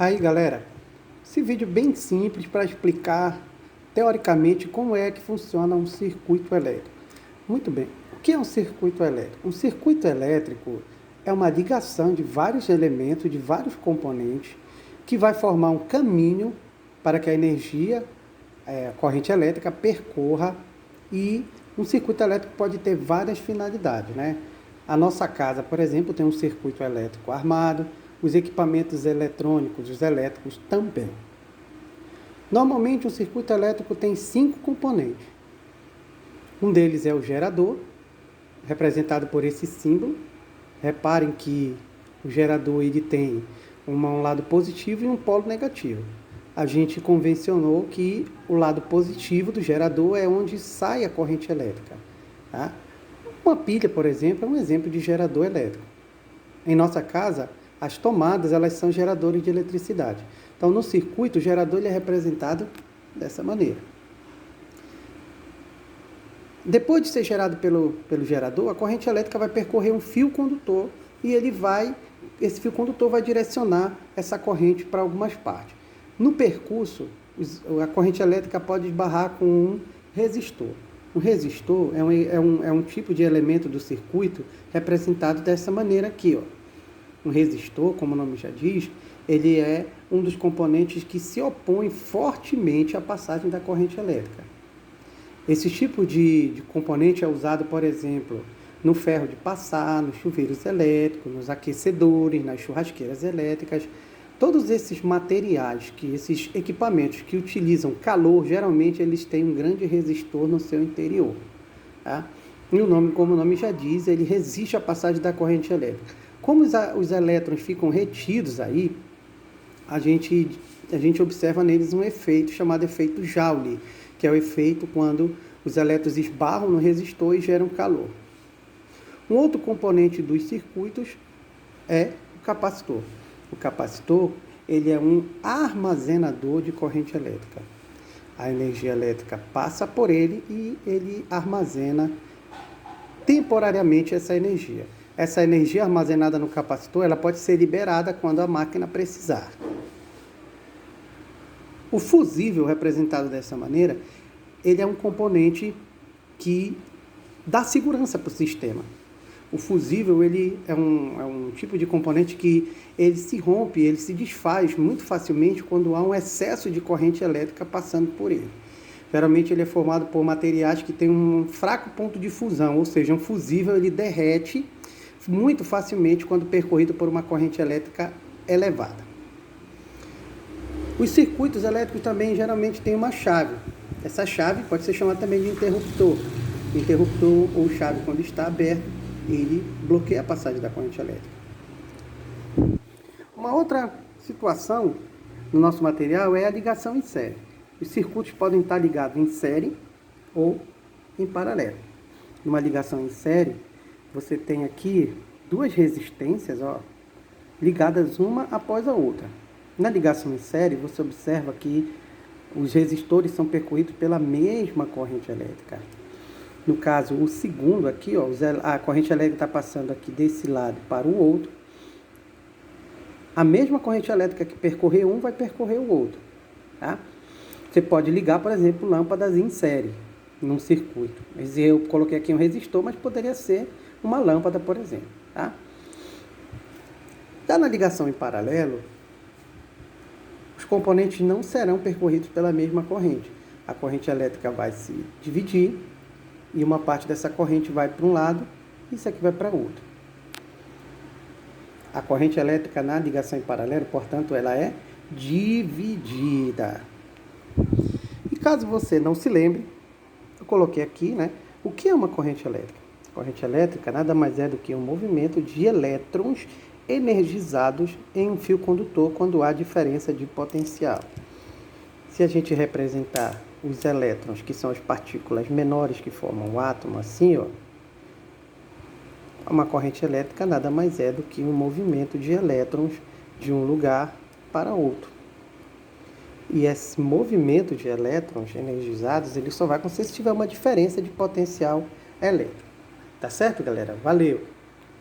Aí, galera, esse vídeo é bem simples para explicar teoricamente como é que funciona um circuito elétrico. Muito bem, o que é um circuito elétrico? Um circuito elétrico é uma ligação de vários elementos, de vários componentes, que vai formar um caminho para que a energia, a corrente elétrica percorra, e um circuito elétrico pode ter várias finalidades, né? A nossa casa, por exemplo, tem um circuito elétrico armado, os equipamentos eletrônicos, os elétricos também. Normalmente, o circuito elétrico tem 5 componentes. Um deles é o gerador, representado por esse símbolo. Reparem que o gerador ele tem um lado positivo e um polo negativo. A gente convencionou que o lado positivo do gerador é onde sai a corrente elétrica. Tá? Uma pilha, por exemplo, é um exemplo de gerador elétrico. Em nossa casa, as tomadas elas são geradores de eletricidade. Então, no circuito, o gerador ele é representado dessa maneira. Depois de ser gerado pelo gerador, a corrente elétrica vai percorrer um fio condutor e esse fio condutor vai direcionar essa corrente para algumas partes. No percurso, a corrente elétrica pode esbarrar com um resistor. Um resistor é um tipo de elemento do circuito representado dessa maneira aqui, ó. Um resistor, como o nome já diz, ele é um dos componentes que se opõe fortemente à passagem da corrente elétrica. Esse tipo de componente é usado, por exemplo, no ferro de passar, nos chuveiros elétricos, nos aquecedores, nas churrasqueiras elétricas. Todos esses materiais, esses equipamentos que utilizam calor, geralmente eles têm um grande resistor no seu interior. Tá? E como o nome já diz, ele resiste à passagem da corrente elétrica. Como os elétrons ficam retidos aí, a gente observa neles um efeito chamado efeito Joule, que é o efeito quando os elétrons esbarram no resistor e geram calor. Um outro componente dos circuitos é o capacitor. O capacitor ele é um armazenador de corrente elétrica. A energia elétrica passa por ele e ele armazena temporariamente essa energia. Essa energia armazenada no capacitor ela pode ser liberada quando a máquina precisar. O fusível, representado dessa maneira, ele é um componente que dá segurança para o sistema. O fusível ele é um tipo de componente que ele se rompe, ele se desfaz muito facilmente quando há um excesso de corrente elétrica passando por ele. Geralmente ele é formado por materiais que têm um fraco ponto de fusão, ou seja, um fusível ele derrete muito facilmente quando percorrido por uma corrente elétrica elevada. Os circuitos elétricos também geralmente têm uma chave. Essa chave pode ser chamada também de interruptor. Interruptor ou chave, quando está aberto, ele bloqueia a passagem da corrente elétrica. Uma outra situação no nosso material é a ligação em série. Os circuitos podem estar ligados em série ou em paralelo. Numa ligação em série, você tem aqui duas resistências, ligadas uma após a outra. Na ligação em série, você observa que os resistores são percorridos pela mesma corrente elétrica. No caso, o segundo aqui, a corrente elétrica está passando aqui desse lado para o outro. A mesma corrente elétrica que percorrer um vai percorrer o outro. Tá? Você pode ligar, por exemplo, lâmpadas em série num circuito. Eu coloquei aqui um resistor, mas poderia ser uma lâmpada, por exemplo. Tá? Já na ligação em paralelo, os componentes não serão percorridos pela mesma corrente. A corrente elétrica vai se dividir e uma parte dessa corrente vai para um lado e isso aqui vai para outro. A corrente elétrica na ligação em paralelo, portanto, ela é dividida. E caso você não se lembre, eu coloquei aqui, o que é uma corrente elétrica? A corrente elétrica nada mais é do que um movimento de elétrons energizados em um fio condutor quando há diferença de potencial. Se a gente representar os elétrons, que são as partículas menores que formam o átomo, assim, uma corrente elétrica nada mais é do que um movimento de elétrons de um lugar para outro. E esse movimento de elétrons energizados, ele só vai acontecer se tiver uma diferença de potencial elétrico. Tá certo, galera? Valeu!